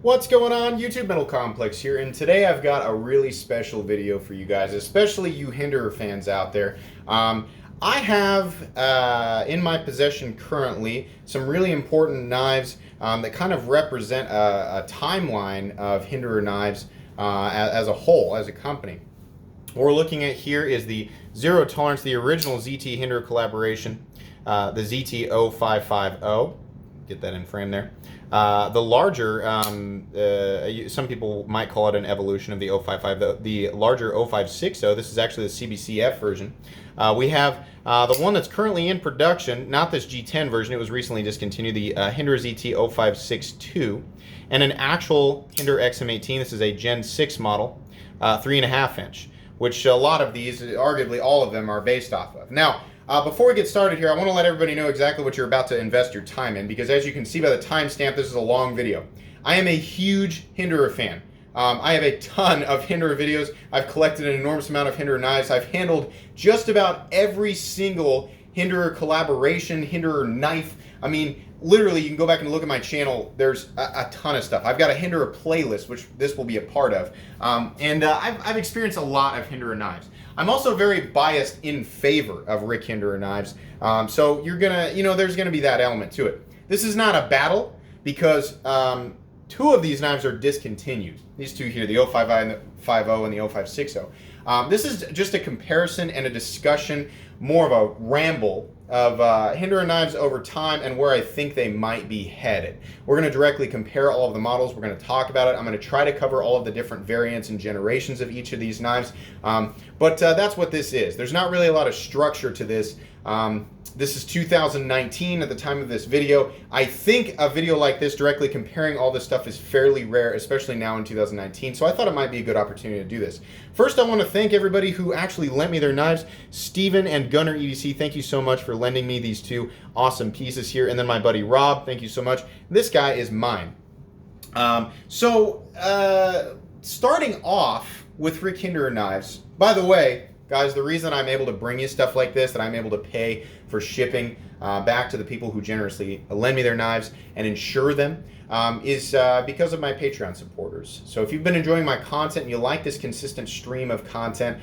What's going on? YouTube Metal Complex here, and today I've got a really special video for you guys, especially you Hinder fans out there. I have in my possession currently some really important knives that kind of represent a timeline of Hinderer knives as a whole, as a company. What we're looking at here is the Zero Tolerance, the original ZT Hinder collaboration, the ZT0550. Get that in frame there. The larger, some people might call it an evolution of the 055, the larger 0560. This is actually the CBCF version. We have the one that's currently in production, not this G10 version, it was recently discontinued, the Hinder ZT 0562, and an actual Hinder XM18. This is a Gen 6 model, 3.5 inch, which a lot of these, arguably all of them, are based off of. Now, before we get started here, I want to let everybody know exactly what you're about to invest your time in, because as you can see by the timestamp, this is a long video. I am a huge Hinderer fan. I have a ton of Hinderer videos. I've collected an enormous amount of Hinderer knives. I've handled just about every single Hinderer collaboration, Hinderer knife. I mean, literally, you can go back and look at my channel. There's a ton of stuff. I've got a Hinderer playlist, which this will be a part of. I've experienced a lot of Hinderer knives. I'm also very biased in favor of Rick Hinderer knives. So you're gonna, there's gonna be that element to it. This is not a battle because two of these knives are discontinued. These two here, the 050 and the 0560. This is just a comparison and a discussion, more of a ramble of Hinderer knives over time and where I think they might be headed. We're going to directly compare all of the models. We're going to talk about it. I'm going to try to cover all of the different variants and generations of each of these knives. But that's what this is. There's not really a lot of structure to this. This is 2019 at the time of this video. I think a video like this directly comparing all this stuff is fairly rare, especially now in 2019. So I thought it might be a good opportunity to do this. First, I want to thank everybody who actually lent me their knives. Steven and Gunner EDC, thank you so much for lending me these two awesome pieces here. And then my buddy Rob, thank you so much. This guy is mine. Starting off with Rick Hinderer knives. By the way, guys, the reason I'm able to bring you stuff like this, that I'm able to pay for shipping back to the people who generously lend me their knives and insure them, is because of my Patreon supporters. So if you've been enjoying my content and you like this consistent stream of content,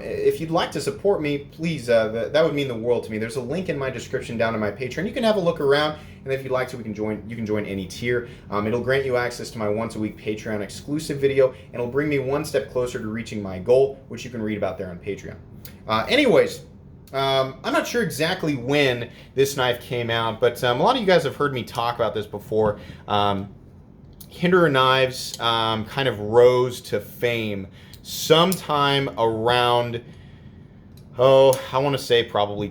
if you'd like to support me, please, that would mean the world to me. There's a link in my description down to my Patreon. You can have a look around, and if you'd like to, you can join any tier. It'll grant you access to my once-a-week Patreon exclusive video, and it'll bring me one step closer to reaching my goal, which you can read about there on Patreon. I'm not sure exactly when this knife came out, but a lot of you guys have heard me talk about this before. Hinderer knives kind of rose to fame sometime around, I want to say probably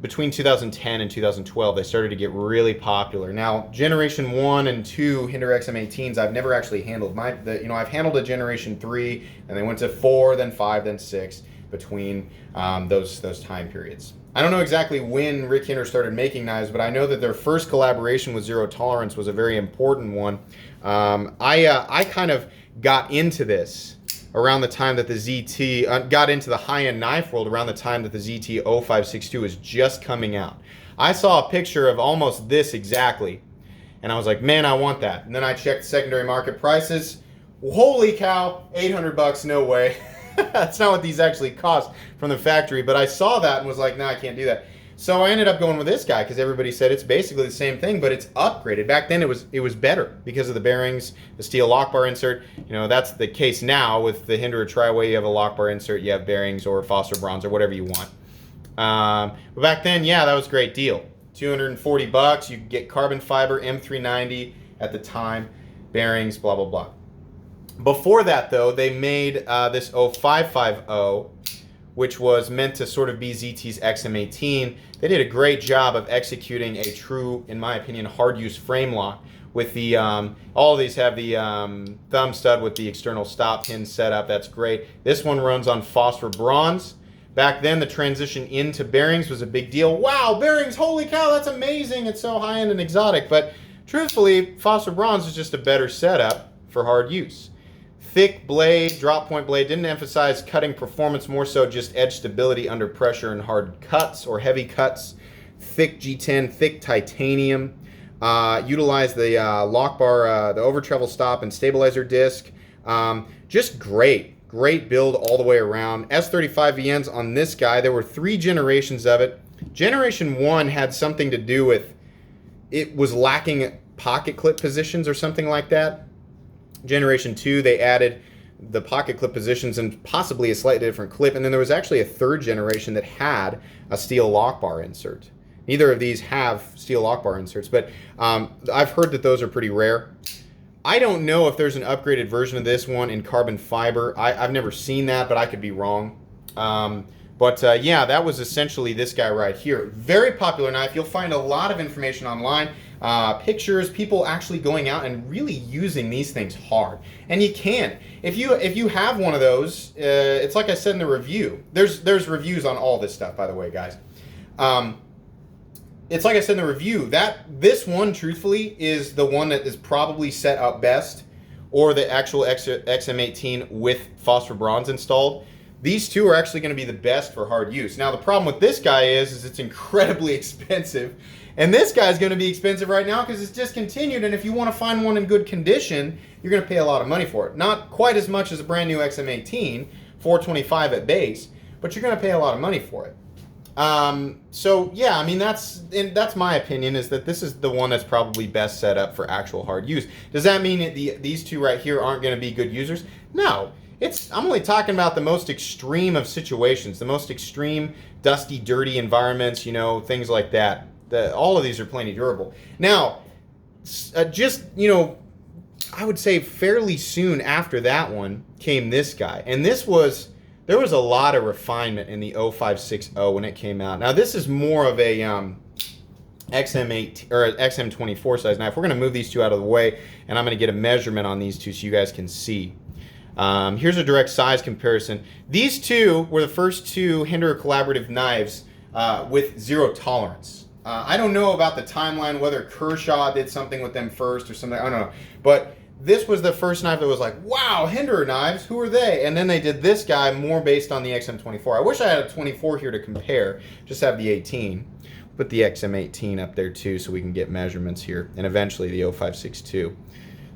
between 2010 and 2012, they started to get really popular. Now, Generation 1 and 2 Hinder XM18s, I've never actually handled. I've handled a Generation 3, and they went to 4, then 5, then 6, between those time periods. I don't know exactly when Rick Hinder started making knives, but I know that their first collaboration with Zero Tolerance was a very important one. I kind of got into this around the time that the ZT, got into the high-end knife world around the time that the ZT 0562 was just coming out. I saw a picture of almost this exactly, and I was like, man, I want that. And then I checked secondary market prices. Holy cow, 800 bucks, no way. That's not what these actually cost from the factory, but I saw that and was like, nah, I can't do that. So I ended up going with this guy because everybody said it's basically the same thing, but it's upgraded. Back then it was better because of the bearings, the steel lock bar insert. That's the case now with the Hinderer Triway. You have a lock bar insert, you have bearings or phosphor bronze or whatever you want. But back then, yeah, that was a great deal. 240 bucks, you could get carbon fiber M390 at the time, bearings, blah, blah, blah. Before that, though, they made this 0550, which was meant to sort of be ZT's XM18. They did a great job of executing a true, in my opinion, hard-use frame lock with the, all of these have the thumb stud with the external stop pin setup. That's great. This one runs on phosphor bronze. Back then, the transition into bearings was a big deal. Wow, bearings, holy cow, that's amazing. It's so high-end and exotic. But truthfully, phosphor bronze is just a better setup for hard use. Thick blade, drop point blade, didn't emphasize cutting performance, more so just edge stability under pressure and hard cuts or heavy cuts. Thick G10, thick titanium. Utilize the lock bar, the over travel stop and stabilizer disc. Just great build all the way around. S35 VNs on this guy. There were 3 generations of it. Generation 1 had something to do with it was lacking pocket clip positions or something like that. Generation 2, they added the pocket clip positions and possibly a slightly different clip. And then there was actually a 3rd generation that had a steel lock bar insert. Neither of these have steel lock bar inserts, but I've heard that those are pretty rare. I don't know if there's an upgraded version of this one in carbon fiber. I've never seen that, but I could be wrong. Yeah, that was essentially this guy right here. Very popular knife. You'll find a lot of information online, pictures, people actually going out and really using these things hard. And you can. If you have one of those, it's like I said in the review. There's reviews on all this stuff, by the way, guys. It's like I said in the review, that this one, truthfully, is the one that is probably set up best, or the actual XM18 with phosphor bronze installed. These two are actually going to be the best for hard use. Now, the problem with this guy is it's incredibly expensive. And this guy's going to be expensive right now because it's discontinued. And if you want to find one in good condition, you're going to pay a lot of money for it. Not quite as much as a brand new XM18, $425 at base, but you're going to pay a lot of money for it. So yeah, I mean, that's my opinion, is that this is the one that's probably best set up for actual hard use. Does that mean that these two right here aren't going to be good users? No. I'm only talking about the most extreme of situations, the most extreme, dusty, dirty environments, you know, things like that. All of these are plenty durable. Now, just, you know, I would say fairly soon after that one came this guy. And there was a lot of refinement in the 0560 when it came out. Now, this is more of a XM8 or XM24 size knife. We're going to move these two out of the way, and I'm going to get a measurement on these two so you guys can see. Here's a direct size comparison. These two were the first two Hinder collaborative knives with zero tolerance. I don't know about the timeline, whether Kershaw did something with them first or something. I don't know. But this was the first knife that was like, wow, Hinder knives, who are they? And then they did this guy more based on the XM24. I wish I had a 24 here to compare. Just have the 18. Put the XM18 up there too so we can get measurements here. And eventually the 0562.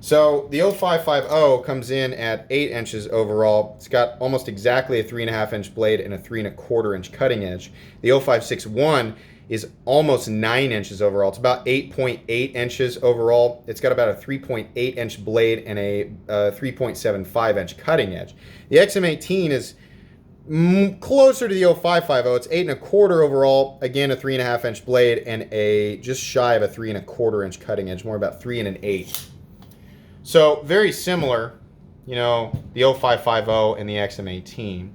So the 0550 comes in at 8 inches overall. It's got almost exactly a 3.5 inch blade and a 3.25 inch cutting edge. The 0561 is almost 9 inches overall. It's about 8.8 inches overall. It's got about a 3.8 inch blade and a 3.75 inch cutting edge. The XM18 is closer to the 0550. It's 8.25 overall. Again, a 3.5 inch blade and a just shy of a 3.25 inch cutting edge, more about 3 1/8. So very similar, you know, the 0550 and the XM18.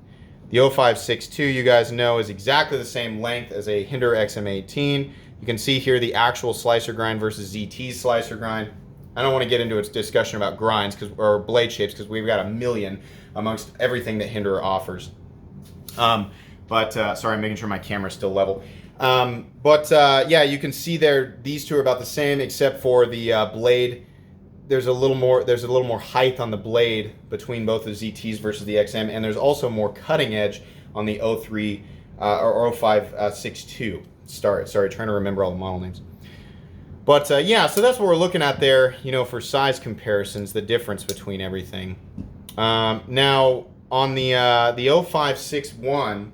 The 0562, you guys know, is exactly the same length as a Hinder XM18. You can see here the actual slicer grind versus ZT's slicer grind. I don't want to get into its discussion about grinds or blade shapes because we've got a million amongst everything that Hinder offers. Sorry, I'm making sure my camera's still level. Yeah, you can see there these two are about the same except for the blade. There's a little more height on the blade between both the ZTs versus the XM, and there's also more cutting edge on the 03 or 0562. Sorry, trying to remember all the model names. But yeah, so that's what we're looking at there, you know, for size comparisons, the difference between everything. Now on the 0561,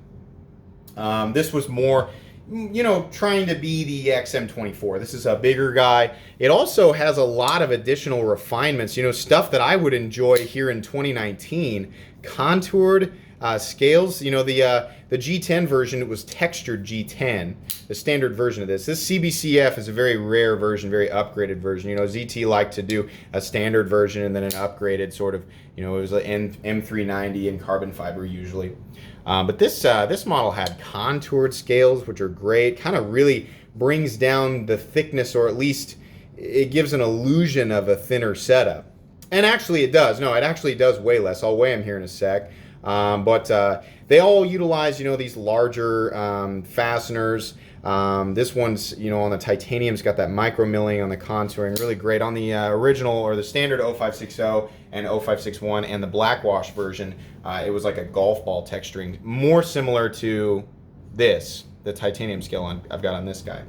this was more, you know, trying to be the XM24. This is a bigger guy. It also has a lot of additional refinements, you know, stuff that I would enjoy here in 2019. Contoured scales, you know, the G10 version, it was textured G10, the standard version of this. This CBCF is a very rare version, very upgraded version. You know, ZT liked to do a standard version and then an upgraded sort of, you know, it was an M390 in carbon fiber usually. But this model had contoured scales, which are great. Kind of really brings down the thickness, or at least it gives an illusion of a thinner setup. And actually it does. No, it actually does weigh less. I'll weigh them here in a sec. They all utilize, you know, these larger fasteners. This one's, you know, on the titanium's got that micro milling on the contouring, really great. On the original or the standard 0560 and 0561 and the blackwash version, it was like a golf ball texturing, more similar to this, the titanium scale I've got on this guy.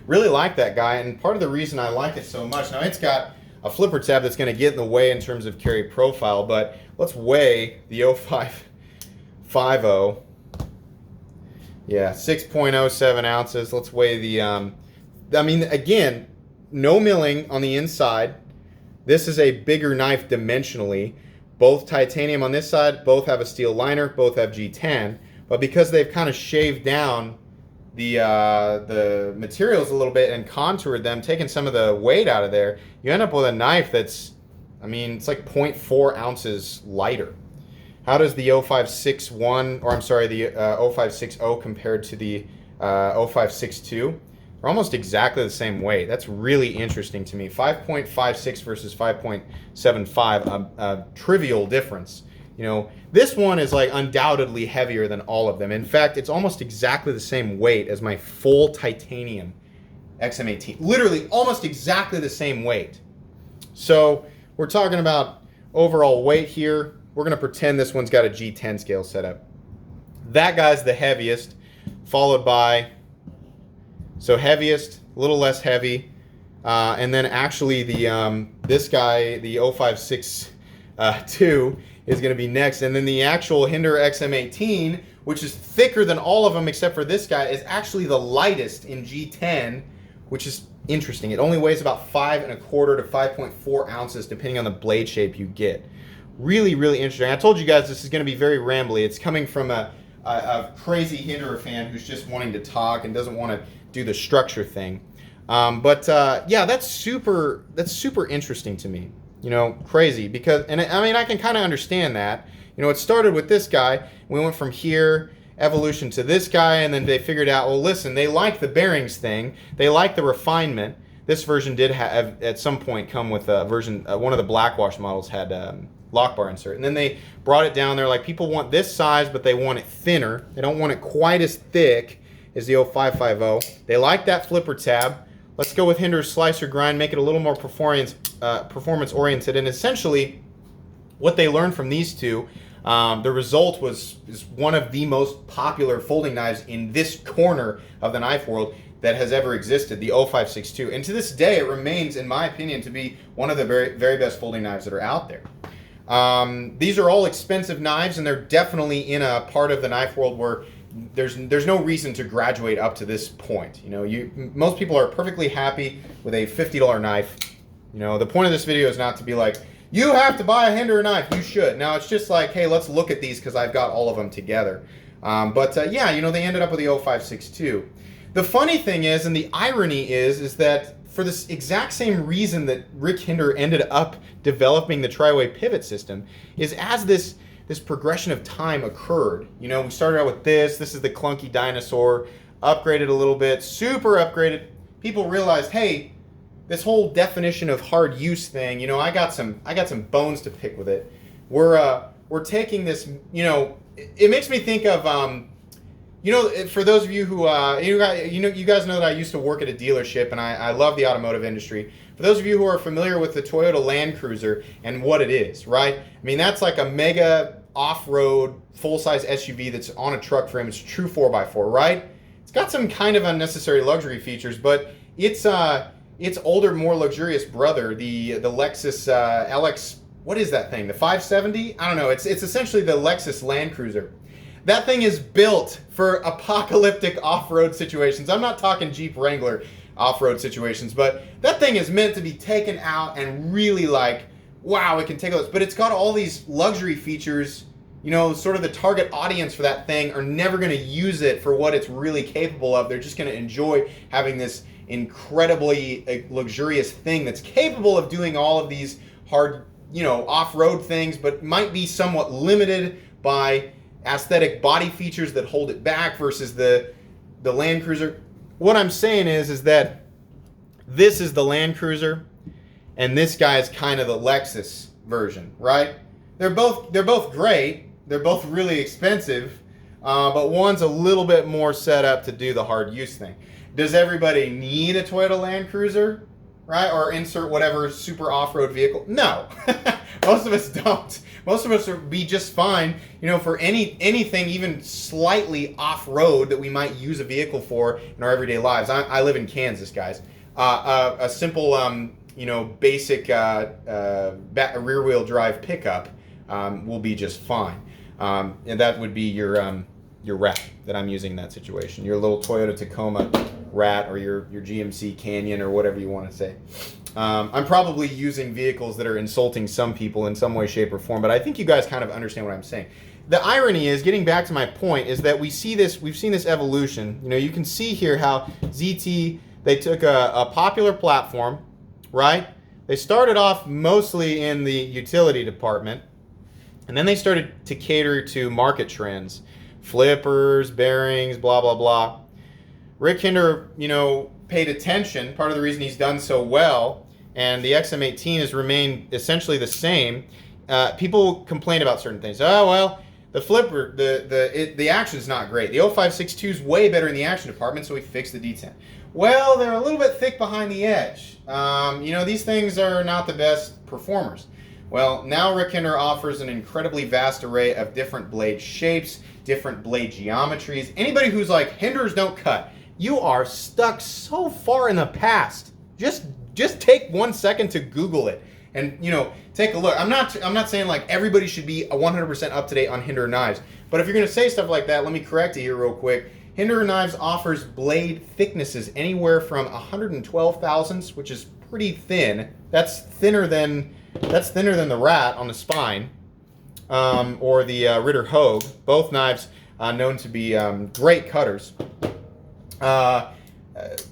Really like that guy, and part of the reason I like it so much, now it's got a flipper tab that's going to get in the way in terms of carry profile, but let's weigh the 0550. Yeah, 6.07 ounces. Let's weigh the, I mean, again, no milling on the inside. This is a bigger knife dimensionally. Both titanium on this side, both have a steel liner, both have G10, but because they've kind of shaved down the materials a little bit and contoured them, taking some of the weight out of there, you end up with a knife that's, I mean, it's like 0.4 ounces lighter. How does the 0561, or I'm sorry, the 0560 compared to the 0562? They're almost exactly the same weight. That's really interesting to me. 5.56 versus 5.75, a trivial difference. You know, this one is like undoubtedly heavier than all of them. In fact, it's almost exactly the same weight as my full titanium XM18. Literally almost exactly the same weight. So we're talking about overall weight here. We're going to pretend this one's got a G10 scale set up. That guy's the heaviest, followed by, so heaviest, a little less heavy, and then actually the this guy, the 0562, is going to be next, and then the actual Hinder XM18, which is thicker than all of them except for this guy, is actually the lightest in G10, which is interesting. It only weighs about 5.25 to 5.4 ounces depending on the blade shape you get. Really, really interesting. I told you guys this is going to be very rambly. It's coming from a crazy Hinder fan who's just wanting to talk and doesn't want to do the structure thing. Yeah, that's super interesting to me. You know, crazy, because, and I mean, I can kind of understand that. You know, it started with this guy. We went from here, evolution, to this guy, and then they figured out, well, listen, they like the bearings thing. They like the refinement. This version did have, at some point, come with a version, one of the Blackwash models had Lockbar insert. And then they brought it down. They're like, people want this size, but they want it thinner. They don't want it quite as thick as the 0550. They like that flipper tab. Let's go with Hinder's slicer grind, make it a little more performance oriented, and essentially what they learned from these two, the result is one of the most popular folding knives in this corner of the knife world that has ever existed, the 0562. And to this day, it remains, in my opinion, to be one of the very, very best folding knives that are out there. These are all expensive knives, and they're definitely in a part of the knife world where there's no reason to graduate up to this point. You know, most people are perfectly happy with a $50 knife. You know, the point of this video is not to be like, you have to buy a Hinder knife. You should. Now, it's just like, hey, let's look at these because I've got all of them together. Yeah, you know, they ended up with the 0562. The funny thing is, and the irony is that for this exact same reason that Rick Hinder ended up developing the tri-way pivot system, is as this progression of time occurred. You know, we started out with this is the clunky dinosaur, upgraded a little bit, super upgraded. People realized, hey, this whole definition of hard use thing, you know, I got some bones to pick with it. We're taking this, you know, it makes me think of, you know, for those of you who, you guys know that I used to work at a dealership, and I love the automotive industry. For those of you who are familiar with the Toyota Land Cruiser and what it is, right? I mean, that's like a mega off-road full-size SUV that's on a truck frame. It's a true 4x4, right? It's got some kind of unnecessary luxury features, but its older, more luxurious brother, the Lexus LX, what is that thing? The 570? I don't know. It's essentially the Lexus Land Cruiser. That thing is built for apocalyptic off-road situations. I'm not talking Jeep Wrangler off-road situations, but that thing is meant to be taken out and really like, wow, it can take those. But it's got all these luxury features. You know, sort of the target audience for that thing are never going to use it for what it's really capable of. They're just going to enjoy having this incredibly luxurious thing that's capable of doing all of these hard, you know, off-road things, but might be somewhat limited by aesthetic body features that hold it back versus the Land Cruiser. What I'm saying is that this is the Land Cruiser, and this guy is kind of the Lexus version, right? They're both great. They're both really expensive, but one's a little bit more set up to do the hard use thing. Does everybody need a Toyota Land Cruiser? right? Or insert whatever super off-road vehicle. No, most of us don't. Most of us would be just fine, you know, for anything even slightly off-road that we might use a vehicle for in our everyday lives. I live in Kansas, guys. A simple, you know, basic rear-wheel drive pickup will be just fine. And that would be your Rat that I'm using in that situation. Your little Toyota Tacoma Rat, or your GMC Canyon, or whatever you want to say. I'm probably using vehicles that are insulting some people in some way, shape, or form, but I think you guys kind of understand what I'm saying. The irony is, getting back to my point, is that we've seen this evolution. You know, you can see here how ZT, they took a popular platform, right? They started off mostly in the utility department, and then they started to cater to market trends. Flippers, bearings, blah, blah, blah. Rick Hinder, you know, paid attention. Part of the reason he's done so well, and the XM18 has remained essentially the same. People complain about certain things. Oh, well, the flipper, the action's not great. The 0562 is way better in the action department, so we fixed the D10. Well, they're a little bit thick behind the edge. You know, these things are not the best performers. Well, now Rick Hinder offers an incredibly vast array of different blade shapes, different blade geometries. Anybody who's like, Hinders don't cut, you are stuck so far in the past. Just take 1 second to Google it and, you know, take a look. I'm not saying like everybody should be 100% up to date on Hinder knives, but if you're going to say stuff like that, let me correct you here real quick. Hinder Knives offers blade thicknesses anywhere from 112 thousandths, which is pretty thin. That's thinner than the Rat on the spine, or the Ritter Hogue. Both knives known to be great cutters.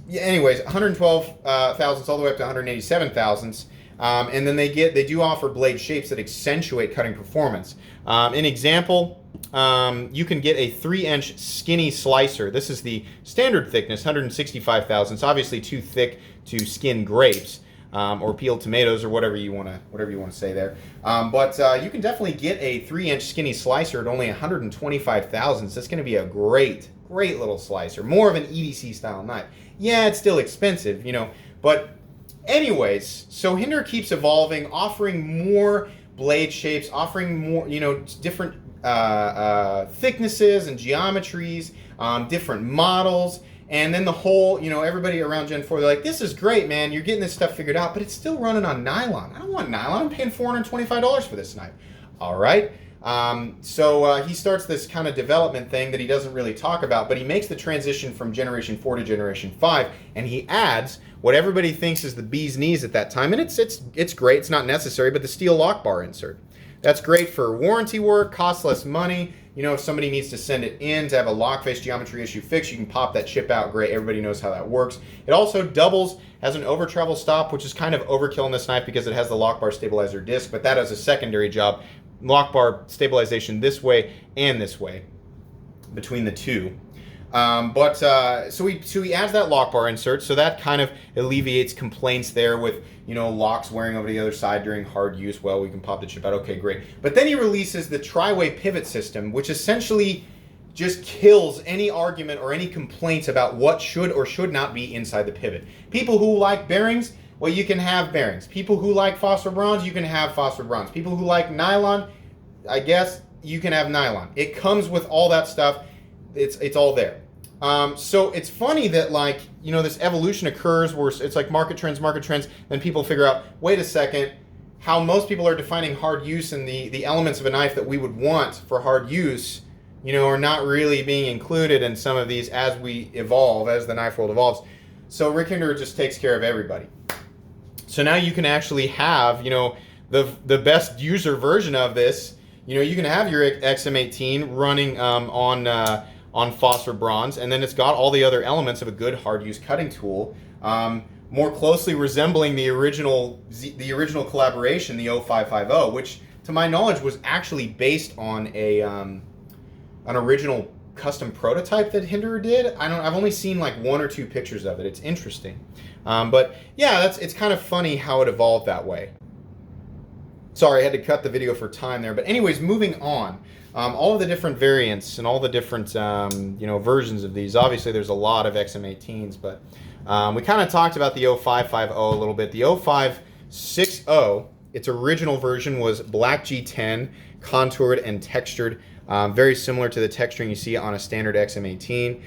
Anyways, 112 thousandths all the way up to 187 thousandths. And then they do offer blade shapes that accentuate cutting performance. An example, you can get a 3-inch skinny slicer. This is the standard thickness, 165 thousandths. Obviously too thick to skin grapes, or peel tomatoes, or whatever you want to say there. But you can definitely get a 3-inch skinny slicer at only 125 thousandths. That's going to be a great little slicer. More of an EDC style knife. Yeah, it's still expensive, you know, but anyways, so Hinder keeps evolving, offering more blade shapes, offering more, you know, different thicknesses and geometries, different models, and then the whole, you know, everybody around Gen 4, they're like, this is great, man, you're getting this stuff figured out, but it's still running on nylon. I don't want nylon. I'm paying $425 for this knife. All right. So he starts this kind of development thing that he doesn't really talk about, but he makes the transition from Generation 4 to Generation 5, and he adds what everybody thinks is the bee's knees at that time, and it's great, it's not necessary, but the steel lock bar insert. That's great for warranty work, costs less money. You know, if somebody needs to send it in to have a lock face geometry issue fixed, you can pop that chip out. Great, everybody knows how that works. It also doubles as an over travel stop, which is kind of overkill in this knife because it has the lock bar stabilizer disc, but that has a secondary job. Lock bar stabilization this way and this way between the two. So he adds that lock bar insert, so that kind of alleviates complaints there with, you know, locks wearing over the other side during hard use. Well, we can pop the chip out. Okay, great. But then he releases the tri-way pivot system, which essentially just kills any argument or any complaints about what should or should not be inside the pivot. People who like bearings, well, you can have bearings. People who like phosphor bronze, you can have phosphor bronze. People who like nylon, I guess you can have nylon. It comes with all that stuff. It's all there. So it's funny that, like, you know, this evolution occurs where it's like market trends, then people figure out, wait a second, how most people are defining hard use and the elements of a knife that we would want for hard use, you know, are not really being included in some of these as we evolve, as the knife world evolves. So Rick Hinder just takes care of everybody. So now you can actually have, you know, the best user version of this. You know, you can have your XM18 running on phosphor bronze, and then it's got all the other elements of a good hard use cutting tool, more closely resembling the original collaboration, the 0550, which to my knowledge was actually based on an original custom prototype that Hinder did. I've only seen like 1 or 2 pictures of it. It's interesting, but yeah, it's kind of funny how it evolved that way. Sorry, I had to cut the video for time there. But anyways, moving on. All of the different variants and all the different you know, versions of these. Obviously, there's a lot of XM18s, but We kind of talked about the 0550 a little bit. The 0560, its original version was black G10, contoured and textured, very similar to the texturing you see on a standard XM18.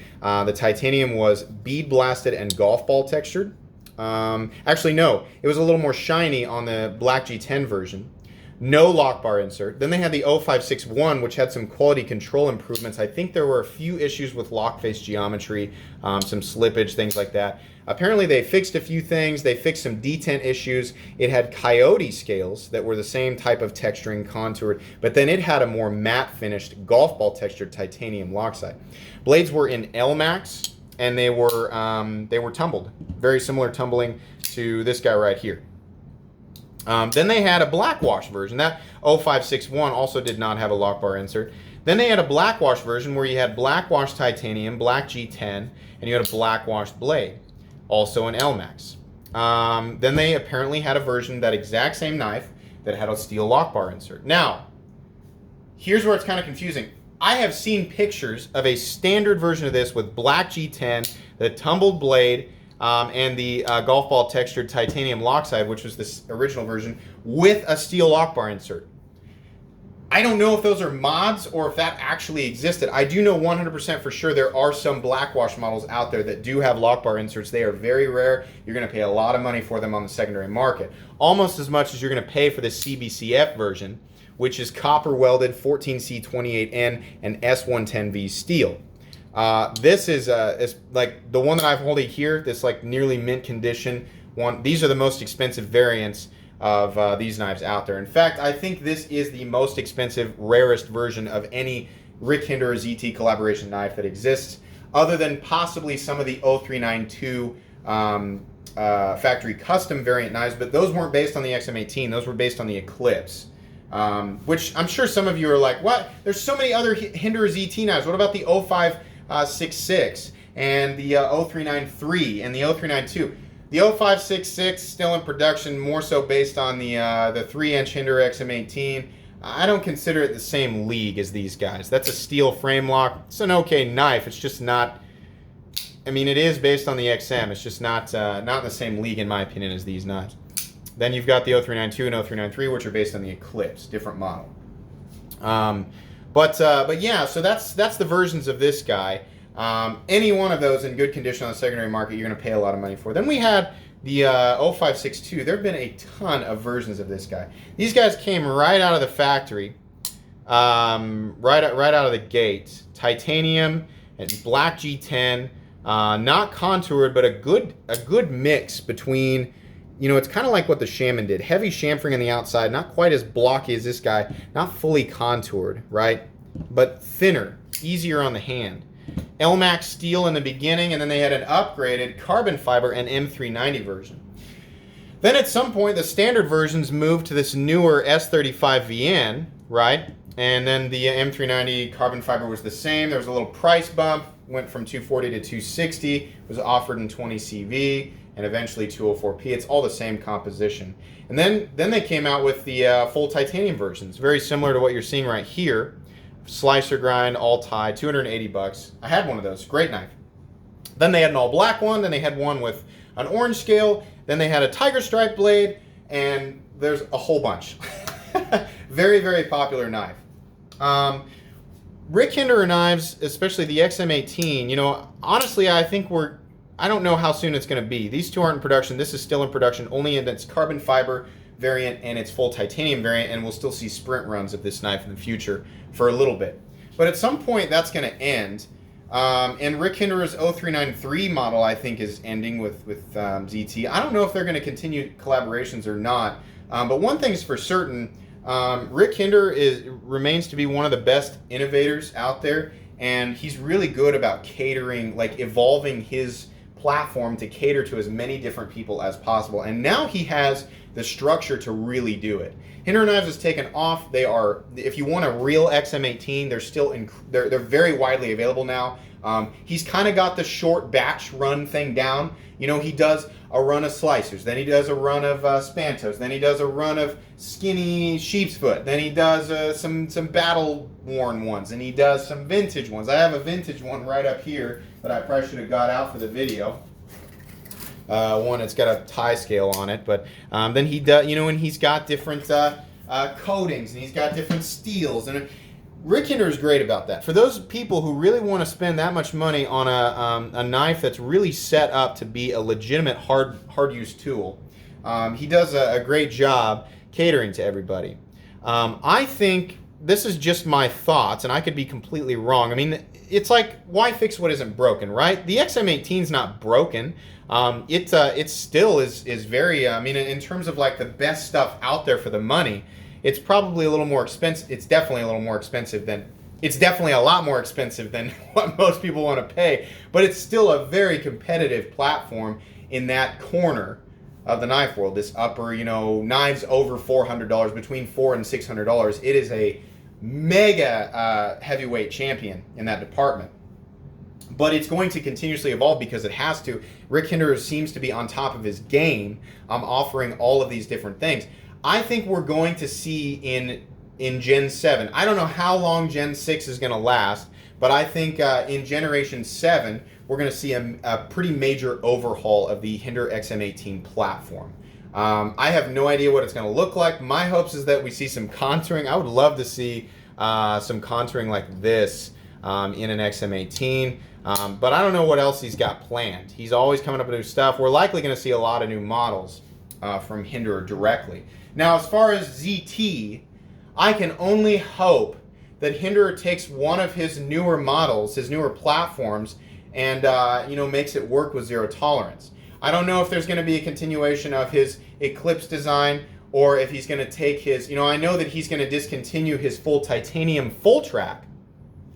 The titanium was bead blasted and golf ball textured. Actually, no, it was a little more shiny on the black G10 version. No lock bar insert. Then they had the 0561, which had some quality control improvements. I think there were a few issues with lock face geometry, some slippage, things like that. Apparently they fixed a few things. They fixed some detent issues. It had coyote scales that were the same type of texturing, contoured, but then it had a more matte finished golf ball textured titanium lock side. Blades were in LMAX, and they were tumbled. Very similar tumbling to this guy right here. Then they had a black wash version. That 0561 also did not have a lock bar insert. Then they had a black wash version where you had black wash titanium, black G10, and you had a black washed blade, also in LMAX. Then they apparently had a version, that exact same knife, that had a steel lock bar insert. Now, here's where it's kind of confusing. I have seen pictures of a standard version of this with black G10, the tumbled blade, and the golf ball textured titanium lock side, which was this original version, with a steel lock bar insert. I don't know if those are mods or if that actually existed. I do know 100% for sure there are some blackwash models out there that do have lock bar inserts. They are very rare. You're going to pay a lot of money for them on the secondary market. Almost as much as you're going to pay for the CBCF version, which is copper welded 14C28N and S110V steel. This is like the one that I've holding here, this like nearly mint condition one. These are the most expensive variants of these knives out there. In fact, I think this is the most expensive, rarest version of any Rick Hinder ZT collaboration knife that exists, other than possibly some of the 0392 factory custom variant knives, but those weren't based on the XM18, those were based on the Eclipse. Which I'm sure some of you are like, what? There's so many other Hinder ZT knives. What about the 0566 and the 0393 and the 0392? The 0566 still in production, more so based on the 3-inch Hinder XM18. I don't consider it the same league as these guys. That's a steel frame lock. It's an okay knife. It's just not. I mean, it is based on the XM. It's just not in the same league, in my opinion, as these knives. Then you've got the 0392 and 0393, which are based on the Eclipse, different model. But yeah, so that's the versions of this guy. Any one of those in good condition on the secondary market, you're going to pay a lot of money for. Then we had the 0562. There have been a ton of versions of this guy. These guys came right out of the factory, right out of the gate. Titanium and black G10, not contoured, but a good mix between. You know, it's kind of like what the Shaman did. Heavy chamfering on the outside, not quite as blocky as this guy, not fully contoured, right? But thinner, easier on the hand. LMAX steel in the beginning, and then they had an upgraded carbon fiber and M390 version. Then at some point, the standard versions moved to this newer S35VN, right? And then the M390 carbon fiber was the same. There was a little price bump, went from 240 to 260, was offered in 20 CV. And eventually 204p. It's all the same composition. And then they came out with the full titanium versions, very similar to what you're seeing right here. Slicer grind, all tie, 280 bucks. I had one of those, great knife. Then they had an all black one, then they had one with an orange scale, then they had a tiger stripe blade, and there's a whole bunch. Very, very popular knife. Rick Hinder knives, especially the XM18, you know, honestly, I don't know how soon it's going to be. These two aren't in production. This is still in production, only in its carbon fiber variant and its full titanium variant, and we'll still see sprint runs of this knife in the future for a little bit. But at some point, that's going to end. And Rick Hinder's 0393 model, I think, is ending with ZT. I don't know if they're going to continue collaborations or not. But one thing's for certain, Rick Hinder remains to be one of the best innovators out there, and he's really good about catering, like evolving his platform to cater to as many different people as possible. And now he has the structure to really do it. Hinder knives has taken off. They are, if you want a real XM18, they're very widely available now. He's kind of got the short batch run thing down. You know, he does a run of slicers, then he does a run of Spantos, then he does a run of skinny sheep's foot, then he does some battle worn ones, and he does some vintage ones. I have a vintage one right up here that I probably should have got out for the video. one that's got a tie scale on it. But then he does, and he's got different coatings, and he's got different steels, and Rick Hinder is great about that. For those people who really want to spend that much money on a knife that's really set up to be a legitimate hard use tool, he does a great job catering to everybody. I think this is just my thoughts, and I could be completely wrong. I mean, it's like, why fix what isn't broken, right? The XM18 is not broken. It still is very, I mean, in terms of like the best stuff out there for the money, it's probably a little more expensive. It's definitely a lot more expensive than what most people want to pay, but it's still a very competitive platform in that corner of the knife world. This upper, knives over $400, between $400 and $600. It is a mega heavyweight champion in that department. But it's going to continuously evolve because it has to. Rick Hinder seems to be on top of his game, offering all of these different things. I think we're going to see in Gen 7. I don't know how long Gen 6 is going to last, but I think in Generation 7, we're going to see a pretty major overhaul of the Hinder XM18 platform. I have no idea what it's going to look like. My hopes is that we see some contouring. I would love to see some contouring like this in an XM18. But I don't know what else he's got planned. He's always coming up with new stuff. We're likely going to see a lot of new models from Hinder directly. Now, as far as ZT, I can only hope that Hinder takes one of his newer models, his newer platforms, and makes it work with zero tolerance. I don't know if there's going to be a continuation of his Eclipse design, or if he's going to take his, I know that he's going to discontinue his full titanium full track,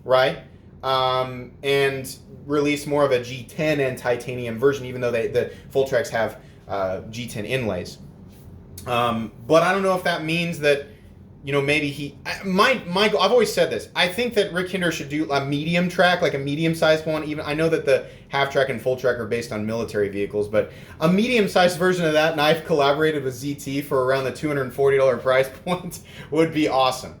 right? And release more of a G10 and titanium version, even though the full tracks have G10 inlays. But I don't know if that means that, maybe I've always said this. I think that Rick Hinder should do a medium track, like a medium-sized one. Even I know that the half track and full track are based on military vehicles, but a medium-sized version of that knife collaborated with ZT for around the $240 price point would be awesome.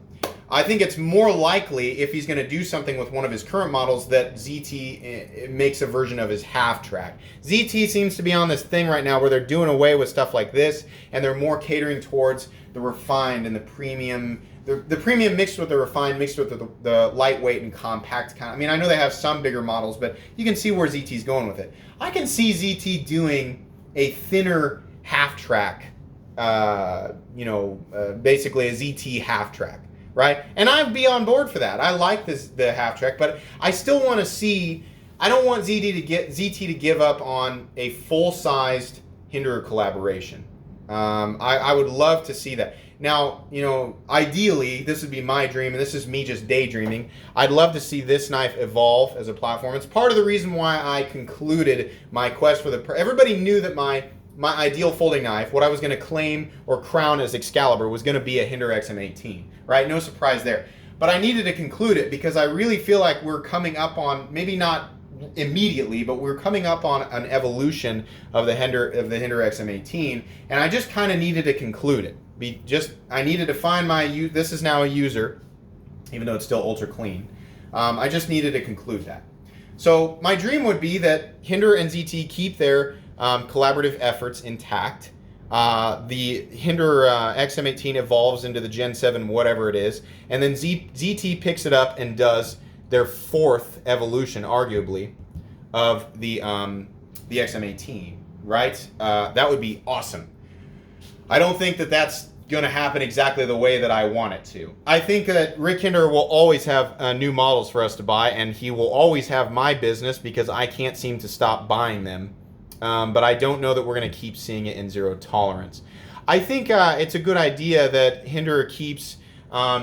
I think it's more likely, if he's going to do something with one of his current models, that ZT makes a version of his half track. ZT seems to be on this thing right now where they're doing away with stuff like this, and they're more catering towards the refined and the premium. The premium mixed with the refined, mixed with the lightweight and compact kind. I mean, I know they have some bigger models, but you can see where ZT's going with it. I can see ZT doing a thinner half track, basically a ZT half track. Right? And I'd be on board for that. I like the half track, but I still want to see, I don't want ZT to give up on a full-sized Hinder collaboration. I would love to see that. Now, ideally, this would be my dream, and this is me just daydreaming. I'd love to see this knife evolve as a platform. It's part of the reason why I concluded my quest for everybody knew that my ideal folding knife, what I was going to claim or crown as Excalibur, was going to be a Hinder XM18, right? No surprise there. But I needed to conclude it because I really feel like we're coming up on, maybe not immediately, but we're coming up on an evolution of the Hinder XM18, and I just kind of needed to conclude it. I needed to find this is now a user, even though it's still ultra clean. I just needed to conclude that. So my dream would be that Hinder and ZT keep their collaborative efforts intact. The Hinder XM18 evolves into the Gen 7 whatever it is, and then ZT picks it up and does their fourth evolution, arguably, of the XM18, right? That would be awesome. I don't think that that's going to happen exactly the way that I want it to. I think that Rick Hinder will always have new models for us to buy, and he will always have my business because I can't seem to stop buying them. But I don't know that we're going to keep seeing it in zero tolerance. I think it's a good idea that Hinder keeps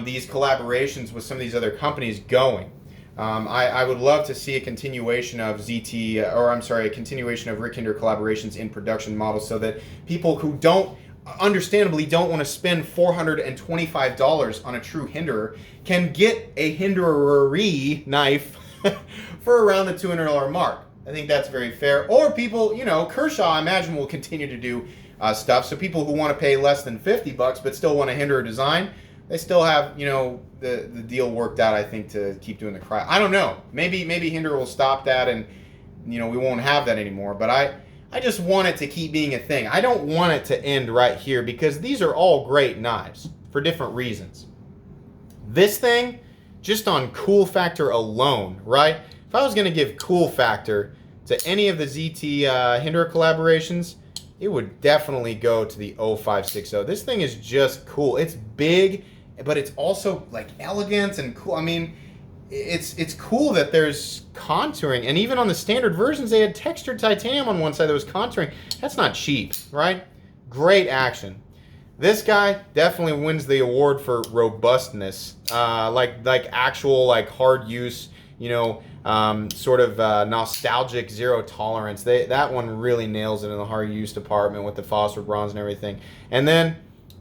these collaborations with some of these other companies going. I would love to see a continuation of a continuation of Rick Hinder collaborations in production models so that people who understandably don't want to spend $425 on a true Hinder can get a Hinderer knife for around the $200 mark. I think that's very fair. Or people, Kershaw, I imagine, will continue to do stuff. So people who want to pay less than $50 but still want a Hinder design, they still have, the deal worked out, I think, to keep doing the cryo. I don't know. Maybe Hinder will stop that and, we won't have that anymore. But I just want it to keep being a thing. I don't want it to end right here because these are all great knives for different reasons. This thing, just on cool factor alone, right? If I was going to give cool factor to any of the ZT Hinder collaborations, it would definitely go to the 0560. This thing is just cool. It's big, but it's also like elegant and cool. I mean, it's cool that there's contouring, and even on the standard versions they had textured titanium on one side that was contouring. That's not cheap, right? Great action. This guy definitely wins the award for robustness, like actual like hard use, you know, sort of nostalgic zero tolerance. That one really nails it in the hard use department with the phosphor bronze and everything. And then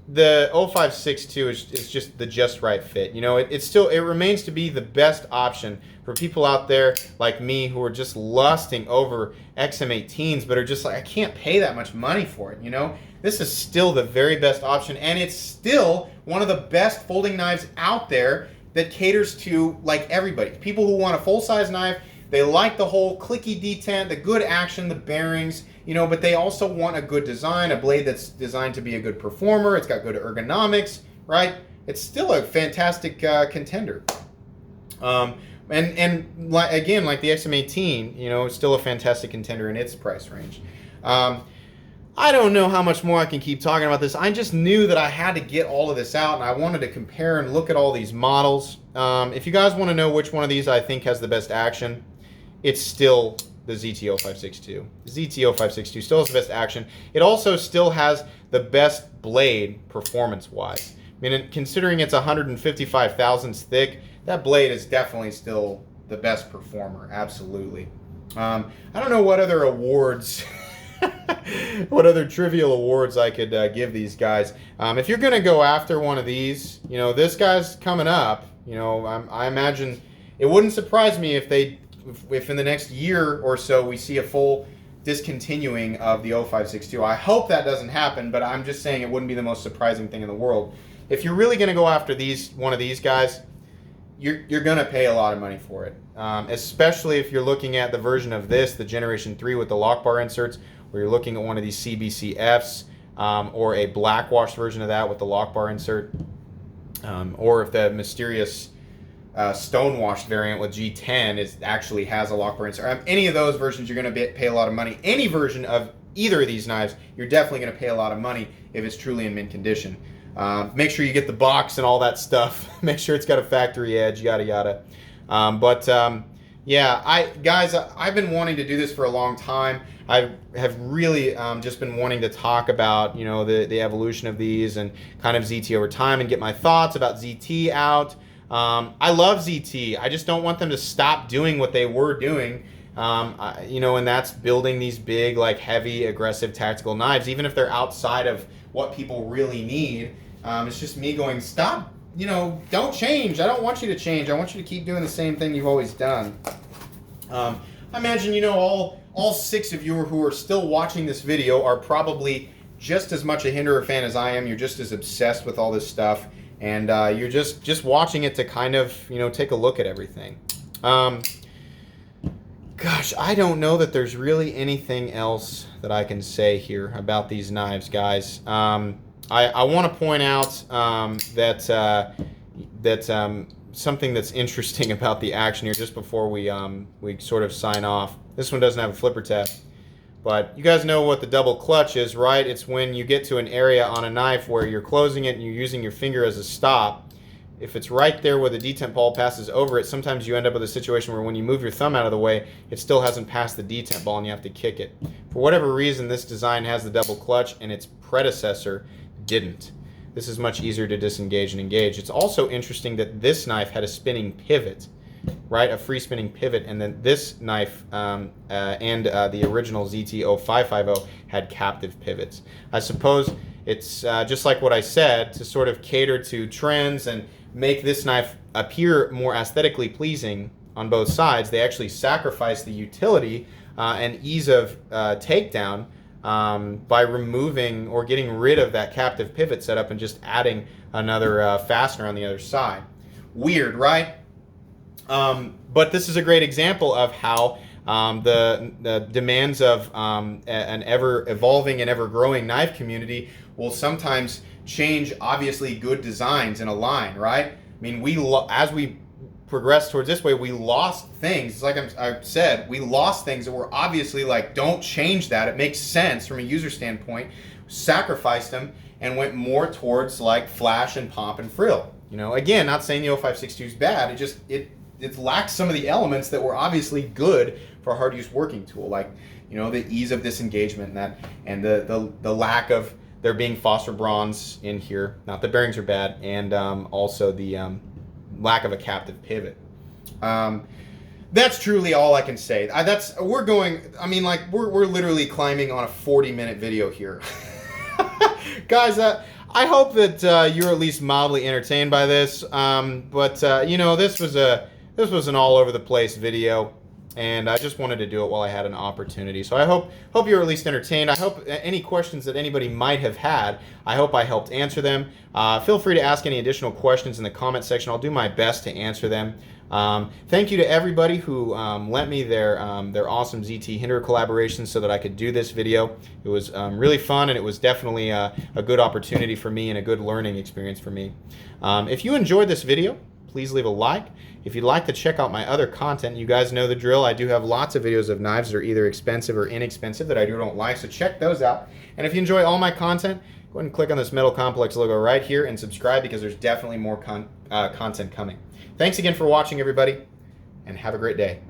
the 0562 is just the just right fit. You know, it remains to be the best option for people out there like me who are just lusting over XM18s, but are just like, I can't pay that much money for it, you know? This is still the very best option, and it's still one of the best folding knives out there that caters to like everybody. People who want a full-size knife, they like the whole clicky detent, the good action, the bearings, you know, but they also want a good design, a blade that's designed to be a good performer. It's got good ergonomics, right? It's still a fantastic contender. And again, like the XM18, you know, it's still a fantastic contender in its price range. I don't know how much more I can keep talking about this. I just knew that I had to get all of this out, and I wanted to compare and look at all these models. If you guys want to know which one of these I think has the best action, it's still the ZT-0562. The ZT-0562 still has the best action. It also still has the best blade performance-wise. I mean, considering it's 155 thousandths thick, that blade is definitely still the best performer, absolutely. I don't know what other awards... what other trivial awards I could give these guys. If you're going to go after one of these, you know, this guy's coming up. You know, I imagine it wouldn't surprise me if in the next year or so we see a full discontinuing of the 0562. I hope that doesn't happen, but I'm just saying it wouldn't be the most surprising thing in the world. If you're really going to go after one of these guys, you're going to pay a lot of money for it, especially if you're looking at the version of this, the Generation 3 with the Lockbar inserts, or you're looking at one of these CBCFs, or a black-washed version of that with the Lockbar insert, or if the mysterious stone-washed variant with G10 actually has a Lockbar insert. Any of those versions, you're going to pay a lot of money. Any version of either of these knives, you're definitely going to pay a lot of money if it's truly in mint condition. Make sure you get the box and all that stuff. Make sure it's got a factory edge, yada yada. Yeah, guys, I've been wanting to do this for a long time. I have really just been wanting to talk about, you know, the evolution of these and kind of ZT over time and get my thoughts about ZT out. I love ZT. I just don't want them to stop doing what they were doing. You know, and that's building these big, like, heavy, aggressive tactical knives, even if they're outside of what people really need. It's just me going, stop, you know, don't change. I don't want you to change. I want you to keep doing the same thing you've always done. I imagine, you know, all 6 of you who are still watching this video are probably just as much a Hinderer fan as I am. You're just as obsessed with all this stuff, and you're just watching it to kind of, you know, take a look at everything. Gosh, I don't know that there's really anything else that I can say here about these knives, guys. I want to point out that something that's interesting about the action here just before we sort of sign off. This one doesn't have a flipper tab, but you guys know what the double clutch is, right? It's when you get to an area on a knife where you're closing it and you're using your finger as a stop. If it's right there where the detent ball passes over it, sometimes you end up with a situation where when you move your thumb out of the way, it still hasn't passed the detent ball and you have to kick it. For whatever reason, this design has the double clutch and its predecessor didn't. This is much easier to disengage and engage. It's also interesting that this knife had a spinning pivot, right? A free spinning pivot, and then this knife and the original ZT-0550 had captive pivots. I suppose it's just like what I said, to sort of cater to trends and make this knife appear more aesthetically pleasing on both sides. They actually sacrifice the utility and ease of takedown by removing or getting rid of that captive pivot setup and just adding another fastener on the other side. Weird, right? But this is a great example of how The demands of an ever evolving and ever growing knife community will sometimes change obviously good designs in a line, right? I mean, as we progress towards this way, we lost things. Like I've said, we lost things that were obviously like, don't change that. It makes sense from a user standpoint. Sacrificed them and went more towards like flash and pop and frill. You know, again, not saying the 0562 is bad. It lacks some of the elements that were obviously good for a hard use working tool, like, you know, the ease of disengagement and the lack of there being phosphor bronze in here. Not that bearings are bad, and also the lack of a captive pivot. That's truly all I can say. We're literally climbing on a 40-minute video here. Guys, I hope that you're at least mildly entertained by this. You know, this was an all over the place video, and I just wanted to do it while I had an opportunity. So I hope you're at least entertained. I hope any questions that anybody might have had, I hope I helped answer them. Feel free to ask any additional questions in the comment section. I'll do my best to answer them. Thank you to everybody who lent me their awesome ZT Hinder collaboration so that I could do this video. It was really fun, and it was definitely a good opportunity for me and a good learning experience for me. If you enjoyed this video, please leave a like. If you'd like to check out my other content, you guys know the drill. I do have lots of videos of knives that are either expensive or inexpensive that I don't like, so check those out. And if you enjoy all my content, go ahead and click on this Metal Complex logo right here and subscribe, because there's definitely more content coming. Thanks again for watching, everybody, and have a great day.